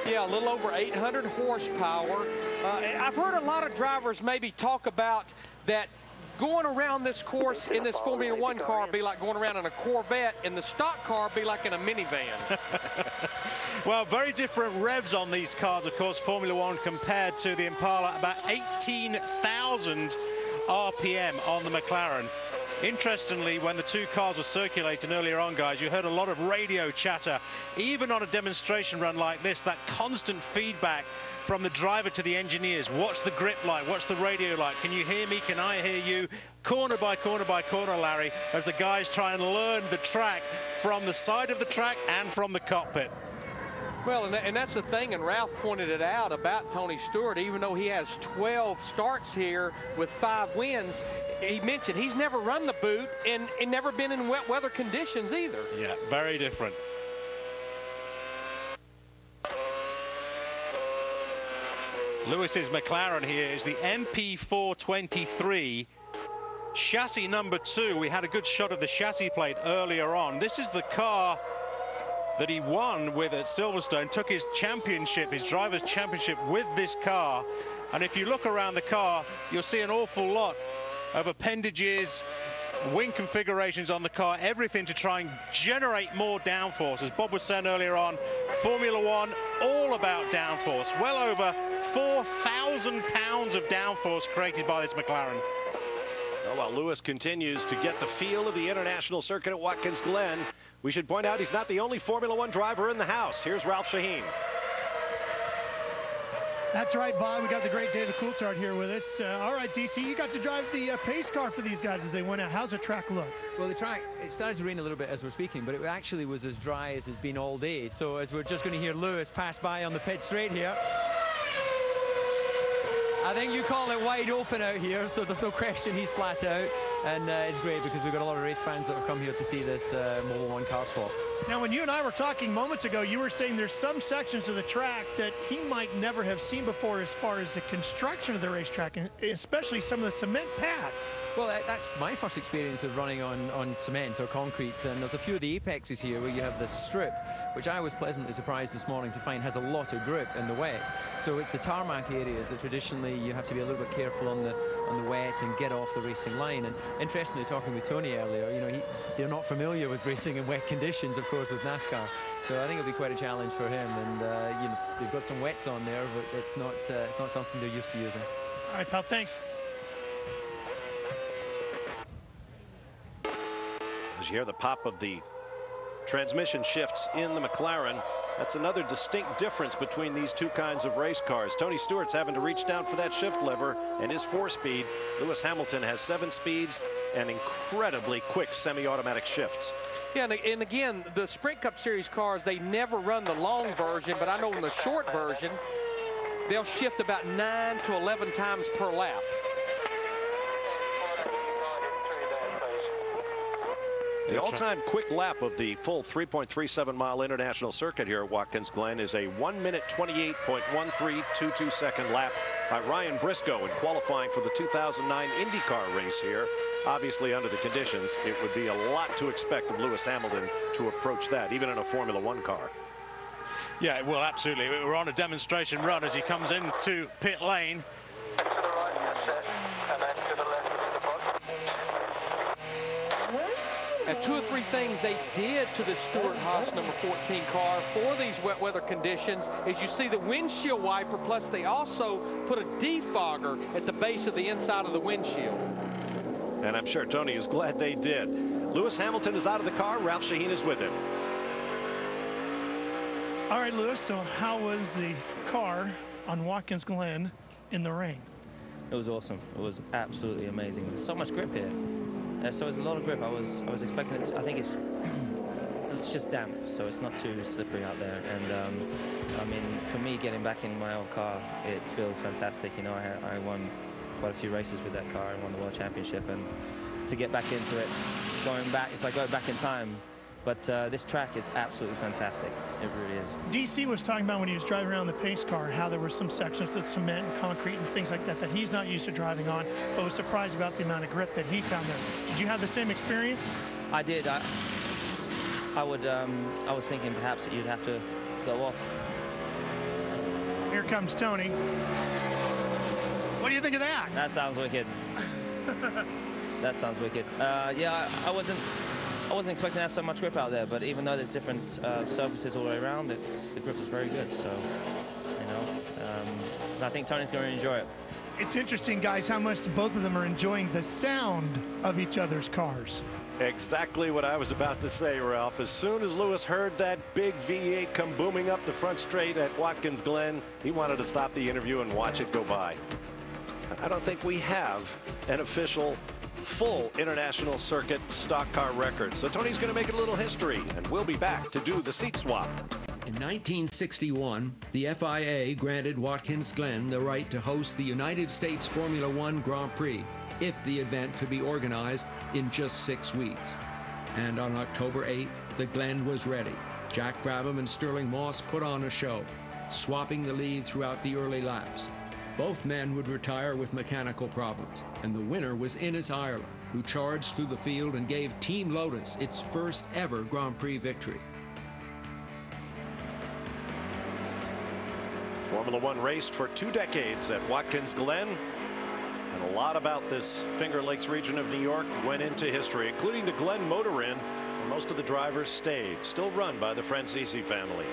Yeah, a little over 800 horsepower. I've heard a lot of drivers maybe talk about that going around this course in this Formula One car be like going around in a Corvette, and the stock car be like in a minivan. Well, very different revs on these cars, of course, Formula One compared to the Impala, about 18,000 RPM on the McLaren. Interestingly, when the two cars were circulating earlier on, guys, you heard a lot of radio chatter. Even on a demonstration run like this, that constant feedback from the driver to the engineers. What's the grip like? What's the radio like? Can you hear me? Can I hear you? Corner by corner by corner, Larry, as the guys try and learn the track from the side of the track and from the cockpit. Well, and that's the thing, and Ralph pointed it out about Tony Stewart. Even though he has 12 starts here with 5 wins, he mentioned he's never run the boot and never been in wet weather conditions either. Yeah, very different. Lewis's McLaren here is the MP423 chassis number 2. We had a good shot of the chassis plate earlier on. This is the car that he won with at Silverstone, took his championship, his driver's championship with this car. And if you look around the car, you'll see an awful lot of appendages, wing configurations on the car, everything to try and generate more downforce. As Bob was saying earlier on, Formula One, all about downforce. Well over 4,000 pounds of downforce created by this McLaren. Well, while Lewis continues to get the feel of the international circuit at Watkins Glen, we should point out he's not the only Formula One driver in the house. Here's Ralph Shaheen. That's right, Bob. We got the great David Coulthard here with us. All right, DC, you got to drive the pace car for these guys as they went out. How's the track look? Well, the track, it started to rain a little bit as we're speaking, but it actually was as dry as it's been all day. So as we're just going to hear Lewis pass by on the pit straight here. I think you call it wide open out here, so there's no question he's flat out. And it's great because we've got a lot of race fans that have come here to see this Mobil 1 car swap. Now, when you and I were talking moments ago, you were saying there's some sections of the track that he might never have seen before as far as the construction of the racetrack, and especially some of the cement pads. Well, that's my first experience of running on cement or concrete, and there's a few of the apexes here where you have this strip, which I was pleasantly surprised this morning to find has a lot of grip in the wet. So it's the tarmac areas that traditionally you have to be a little bit careful on the wet and get off the racing line. And interestingly, talking with Tony earlier, you know, they're not familiar with racing in wet conditions, of course, with NASCAR. So I think it'll be quite a challenge for him. And you know, they've got some wets on there, but it's not something they're used to using. All right, pal, thanks. As you hear the pop of the transmission shifts in the McLaren, that's another distinct difference between these two kinds of race cars. Tony Stewart's having to reach down for that shift lever and his 4-speed. Lewis Hamilton has 7 speeds and incredibly quick semi-automatic shifts. Yeah, and again, the Sprint Cup Series cars, they never run the long version, but I know in the short version, they'll shift about 9 to 11 times per lap. The all-time quick lap of the full 3.37-mile international circuit here at Watkins Glen is a 1 minute 28.1322 second lap by Ryan Briscoe in qualifying for the 2009 IndyCar race here. Obviously, under the conditions, it would be a lot to expect of Lewis Hamilton to approach that, even in a Formula One car. Yeah, well, absolutely. We're on a demonstration run as he comes into pit lane. To the right, set, and then to the left of the box. And 2 or 3 things they did to the Stewart Haas number 14 car for these wet weather conditions is you see the windshield wiper, plus they also put a defogger at the base of the inside of the windshield. And I'm sure Tony is glad they did. Lewis Hamilton is out of the car. Ralph Shaheen is with him. All right, Lewis, so how was the car on Watkins Glen in the rain? It was awesome. It was absolutely amazing. There's so much grip here. So there's a lot of grip. I was expecting it. I think it's just damp, so it's not too slippery out there. And I mean, for me, getting back in my old car, it feels fantastic. You know, I won quite a few races with that car and won the World Championship, and to get back into it, going back, it's like going back in time. But this track is absolutely fantastic. It really is. DC was talking about when he was driving around the pace car how there were some sections of cement and concrete and things like that that he's not used to driving on, but was surprised about the amount of grip that he found there. Did you have the same experience? I did. I was thinking perhaps that you'd have to go off Here comes Tony. What do you think of that? That sounds wicked. That sounds wicked. Yeah, I wasn't expecting to have so much grip out there, but even though there's different surfaces all the way around, the grip was very good. So, you know, I think Tony's going to enjoy it. It's interesting, guys, how much both of them are enjoying the sound of each other's cars. Exactly what I was about to say, Ralph. As soon as Lewis heard that big V8 come booming up the front straight at Watkins Glen, he wanted to stop the interview and watch it go by. I don't think we have an official full international circuit stock car record. So Tony's going to make a little history, and we'll be back to do the seat swap. In 1961, the FIA granted Watkins Glen the right to host the United States Formula One Grand Prix if the event could be organized in just 6 weeks. And on October 8th, the Glen was ready. Jack Brabham and Sterling Moss put on a show, swapping the lead throughout the early laps. Both men would retire with mechanical problems, and the winner was Innes Ireland, who charged through the field and gave Team Lotus its first ever Grand Prix victory. Formula One raced for 2 decades at Watkins Glen, and a lot about this Finger Lakes region of New York went into history, including the Glen Motor Inn, where most of the drivers stayed, still run by the Francisi family.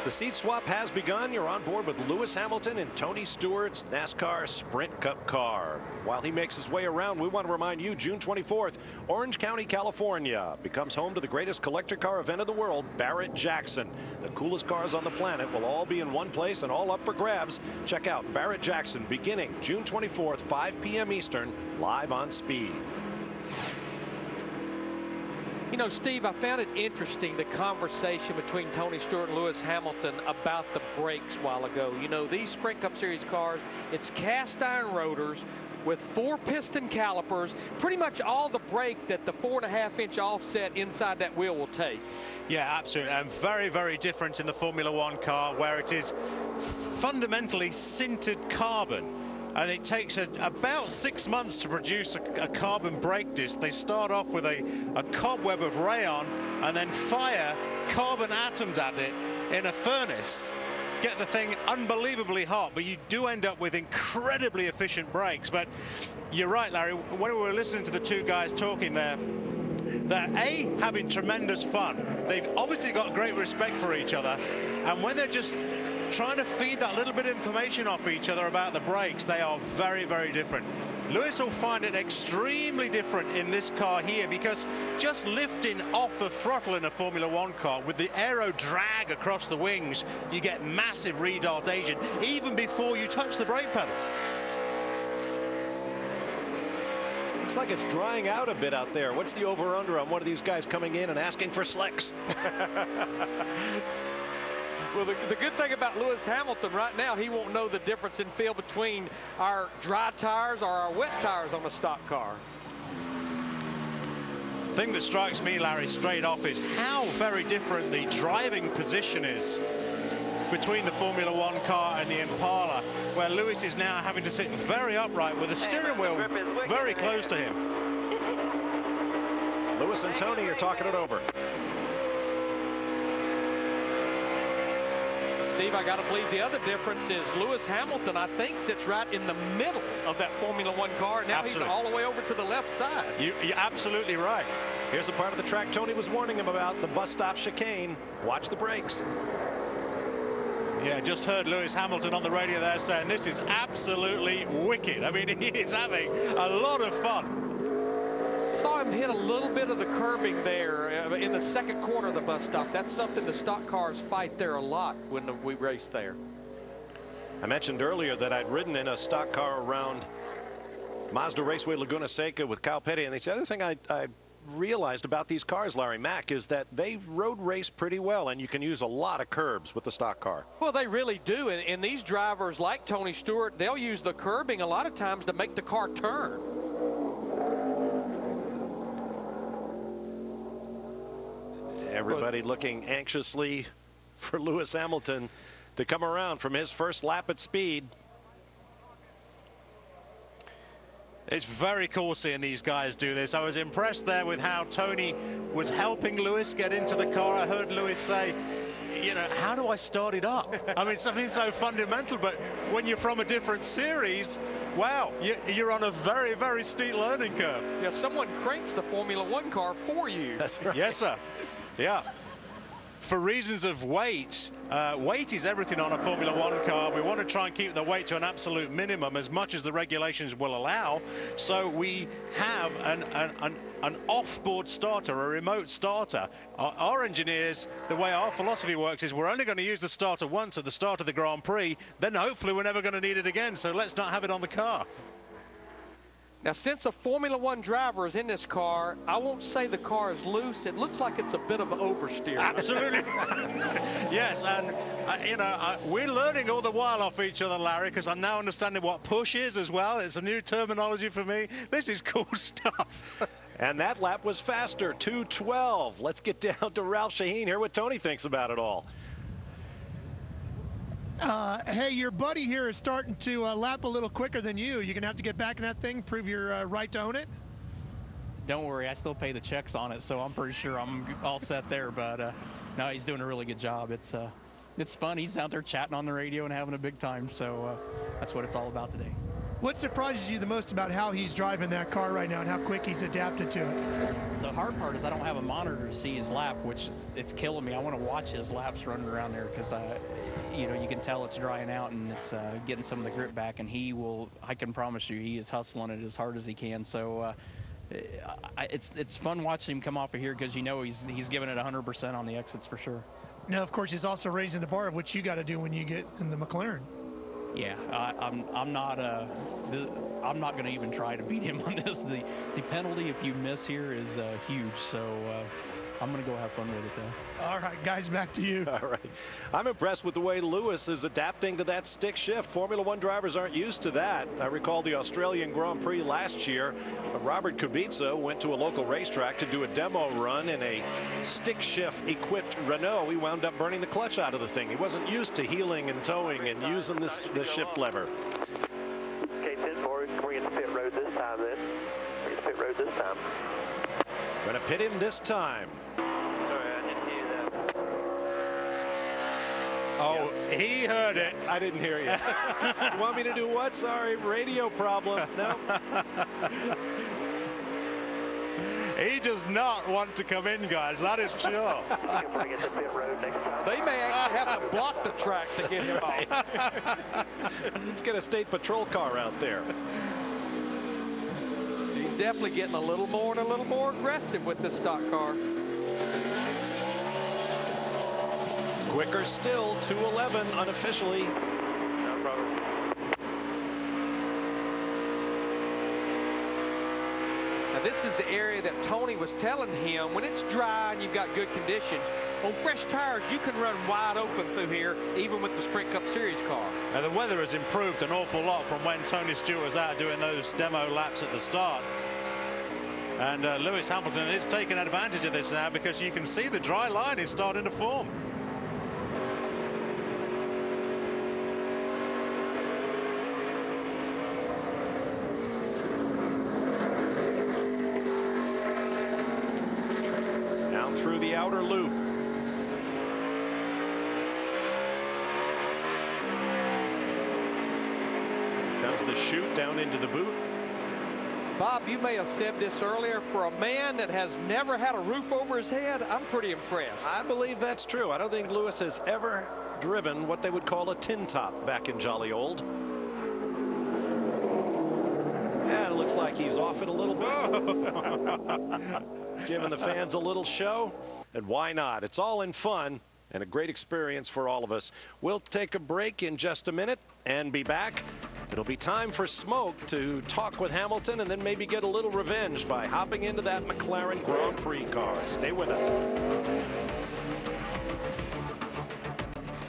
The seat swap has begun. You're on board with Lewis Hamilton in Tony Stewart's NASCAR Sprint Cup car. While he makes his way around, we want to remind you, June 24th, Orange County, California becomes home to the greatest collector car event of the world, Barrett-Jackson. The coolest cars on the planet will all be in one place and all up for grabs. Check out Barrett-Jackson beginning June 24th, 5 p.m. Eastern, live on Speed. You know, Steve, I found it interesting, the conversation between Tony Stewart and Lewis Hamilton about the brakes a while ago. You know, these Sprint Cup Series cars, it's cast iron rotors with 4-piston calipers, pretty much all the brake that the 4.5-inch offset inside that wheel will take. Yeah, absolutely, and very, very different in the Formula One car, where it is fundamentally sintered carbon. And it takes about 6 months to produce a carbon brake disc. They start off with a cobweb of rayon and then fire carbon atoms at it in a furnace. Get the thing unbelievably hot, but you do end up with incredibly efficient brakes. But you're right, Larry, when we were listening to the two guys talking there, they're A, having tremendous fun. They've obviously got great respect for each other. And when they're just trying to feed that little bit of information off each other about the brakes, they are very, very different. Lewis will find it extremely different in this car here, because just lifting off the throttle in a Formula One car with the aero drag across the wings, you get massive retardation even before you touch the brake pedal. Looks like it's drying out a bit out there. What's the over-under on one of these guys coming in and asking for slicks? Well, the good thing about Lewis Hamilton right now, he won't know the difference in feel between our dry tires or our wet tires on a stock car. The thing that strikes me, Larry, straight off is how very different the driving position is between the Formula One car and the Impala, where Lewis is now having to sit very upright with the steering wheel very close to him. Lewis and Tony are talking it over. Steve, I got to believe the other difference is Lewis Hamilton, I think, sits right in the middle of that Formula One car. Now Absolutely. He's all the way over to the left side. You're absolutely right. Here's a part of the track Tony was warning him about, the bus stop chicane. Watch the brakes. Yeah, just heard Lewis Hamilton on the radio there saying this is absolutely wicked. I mean, he is having a lot of fun. Saw him hit a little bit of the curbing there in the second corner of the bus stop. That's something the stock cars fight there a lot when we race there. I mentioned earlier that I'd ridden in a stock car around Mazda Raceway Laguna Seca with Cal Petty, and the other thing I realized about these cars, Larry Mack, is that they road race pretty well, and you can use a lot of curbs with the stock car. Well, they really do, and these drivers like Tony Stewart, they'll use the curbing a lot of times to make the car turn. Everybody looking anxiously for Lewis Hamilton to come around from his first lap at Speed. It's very cool seeing these guys do this. I was impressed there with how Tony was helping Lewis get into the car. I heard Lewis say you know, how do I start it up? I mean, something so fundamental, but when you're from a different series, wow, you're on a very, very steep learning curve. Yeah, someone cranks the Formula One car for you. That's right. Yes, sir. Yeah. For reasons of weight, weight is everything on a Formula One car. We want to try and keep the weight to an absolute minimum as much as the regulations will allow. So we have an off-board starter, a remote starter. Our engineers, the way our philosophy works is we're only going to use the starter once at the start of the Grand Prix, then hopefully we're never going to need it again, so let's not have it on the car. Now, since a Formula One driver is in this car, I won't say the car is loose. It looks like it's a bit of an oversteer. Absolutely. Yes, and you know, we're learning all the while off each other, Larry, because I'm now understanding what push is as well. It's a new terminology for me. This is cool stuff. And that lap was faster, 2:12. Let's get down to Ralph Shaheen, hear what Tony thinks about it all. Hey, your buddy here is starting to lap a little quicker than you. You're going to have to get back in that thing, prove your right to own it? Don't worry, I still pay the checks on it, so I'm pretty sure I'm all set there. But no, he's doing a really good job. It's fun. He's out there chatting on the radio and having a big time, so that's what it's all about today. What surprises you the most about how he's driving that car right now and how quick he's adapted to it? The hard part is I don't have a monitor to see his lap, which is it's killing me. I want to watch his laps running around there because you know, you can tell it's drying out and it's getting some of the grip back, and I can promise you he is hustling it as hard as he can. So it's fun watching him come off of here because you know he's giving it 100% on the exits for sure. Now, of course, he's also raising the bar of what you got to do when you get in the McLaren. Yeah, I'm not going to even try to beat him on this. The penalty if you miss here is huge, so I'm going to go have fun with it, though. All right, guys, back to you. All right. I'm impressed with the way Lewis is adapting to that stick shift. Formula One drivers aren't used to that. I recall the Australian Grand Prix last year. Robert Kubica went to a local racetrack to do a demo run in a stick shift equipped Renault. He wound up burning the clutch out of the thing. He wasn't used to heeling and towing and using the shift lever. Okay, 10-4, can we get to pit road this time then? We get to pit road this time. Going to pit him this time. Sorry, I didn't hear that. Oh, he heard it. I didn't hear you. You want me to do what? Sorry, radio problem. No. He does not want to come in, guys. That is sure. Can we get to pit road next time? They may actually have to block the track to get him off. Let's get a state patrol car out there. He's definitely getting a little more and a little more aggressive with this stock car. Quicker still, 2:11 unofficially. No problem. Now this is the area that Tony was telling him when it's dry and you've got good conditions. On fresh tires, you can run wide open through here, even with the Sprint Cup Series car. Now, the weather has improved an awful lot from when Tony Stewart was out doing those demo laps at the start. And Lewis Hamilton is taking advantage of this now because you can see the dry line is starting to form. Down through the outer loop. Comes the chute down into the boot. Bob, you may have said this earlier. For a man that has never had a roof over his head, I'm pretty impressed. I believe that's true. I don't think Lewis has ever driven what they would call a tin top back in jolly old. And it looks like he's off it a little bit. Giving the fans a little show. And why not? It's all in fun and a great experience for all of us. We'll take a break in just a minute and be back. It'll be time for Smoke to talk with Hamilton and then maybe get a little revenge by hopping into that McLaren Grand Prix car. Stay with us.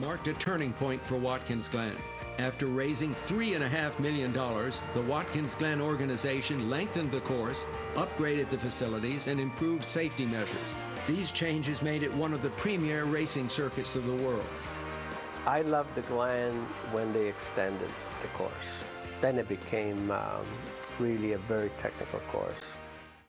Marked a turning point for Watkins Glen. After raising $3.5 million, the Watkins Glen organization lengthened the course, upgraded the facilities, and improved safety measures. These changes made it one of the premier racing circuits of the world. I loved the Glen when they extended the course. Then it became really a very technical course.